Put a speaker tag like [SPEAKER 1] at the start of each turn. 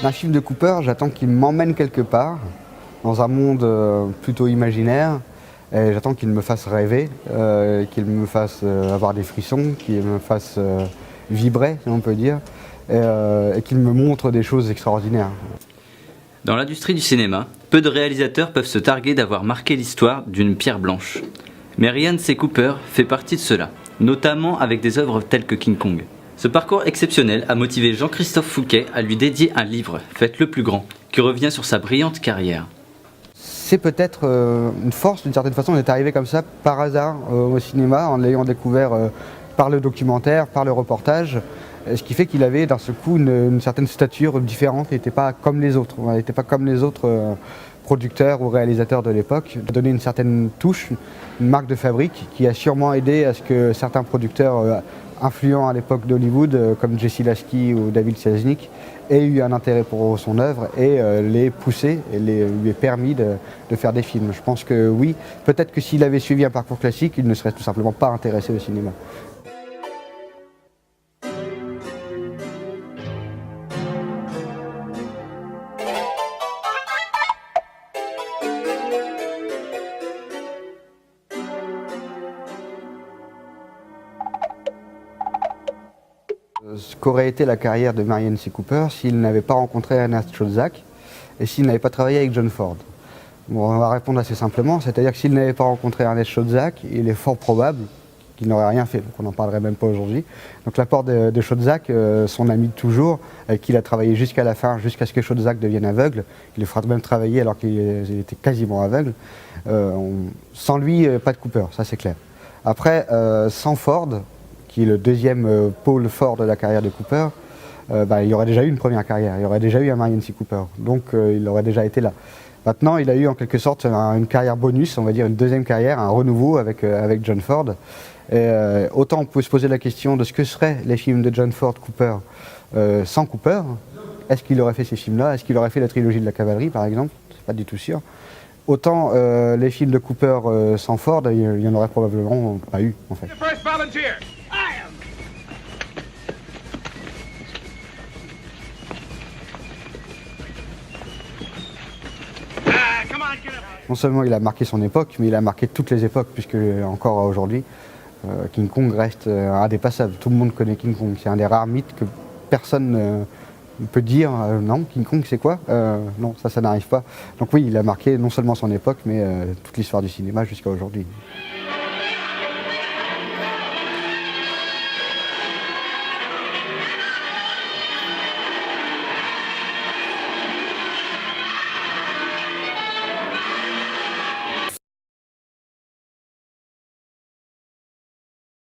[SPEAKER 1] D'un film de Cooper, j'attends qu'il m'emmène quelque part, dans un monde plutôt imaginaire. Et j'attends qu'il me fasse rêver, qu'il me fasse avoir des frissons, qu'il me fasse vibrer, si on peut dire, et qu'il me montre des choses extraordinaires.
[SPEAKER 2] Dans l'industrie du cinéma, peu de réalisateurs peuvent se targuer d'avoir marqué l'histoire d'une pierre blanche. Mais Ryan C. Cooper fait partie de cela, notamment avec des œuvres telles que King Kong. Ce parcours exceptionnel a motivé Jean-Christophe Fouquet à lui dédier un livre, Faites le plus grand, qui revient sur sa brillante carrière.
[SPEAKER 1] C'est peut-être une force, d'une certaine façon, d'être arrivé comme ça, par hasard, au cinéma, en l'ayant découvert par le documentaire, par le reportage, ce qui fait qu'il avait d'un seul coup une certaine stature différente, il n'était pas comme les autres, il n'était pas comme les autres producteurs ou réalisateurs de l'époque. Il a donné une certaine touche, une marque de fabrique qui a sûrement aidé à ce que certains producteurs influents à l'époque d'Hollywood, comme Jesse Lasky ou David Selznick, aient eu un intérêt pour son œuvre et les poussé et lui ait permis de faire des films. Je pense que oui, peut-être que s'il avait suivi un parcours classique, il ne serait tout simplement pas intéressé au cinéma. Ce qu'aurait été la carrière de Marion C. Cooper s'il n'avait pas rencontré Ernest Schoedsack et s'il n'avait pas travaillé avec John Ford. Bon, on va répondre assez simplement, c'est-à-dire que s'il n'avait pas rencontré Ernest Schoedsack, il est fort probable qu'il n'aurait rien fait, donc on n'en parlerait même pas aujourd'hui. Donc l'apport de Schoedsack, son ami de toujours, avec qui il a travaillé jusqu'à la fin, jusqu'à ce que Schoedsack devienne aveugle, il le fera même travailler alors qu'il était quasiment aveugle. Sans lui, pas de Cooper, ça c'est clair. Après, sans Ford, qui est le deuxième pôle fort de la carrière de Cooper, il y aurait déjà eu une première carrière, il y aurait déjà eu un Marion C. Cooper, donc il aurait déjà été là. Maintenant, il a eu en quelque sorte une carrière bonus, on va dire une deuxième carrière, un renouveau avec John Ford. Et, autant on peut se poser la question de ce que seraient les films de John Ford Cooper sans Cooper. Est-ce qu'il aurait fait ces films-là? Est-ce qu'il aurait fait la trilogie de la cavalerie, par exemple? C'est pas du tout sûr. Autant les films de Cooper sans Ford, il y en aurait probablement pas eu, en fait. Non seulement il a marqué son époque, mais il a marqué toutes les époques, puisque encore aujourd'hui, King Kong reste indépassable. Tout le monde connaît King Kong. C'est un des rares mythes que personne ne peut dire non, King Kong c'est quoi? Non, ça n'arrive pas. Donc oui, il a marqué non seulement son époque, mais toute l'histoire du cinéma jusqu'à aujourd'hui.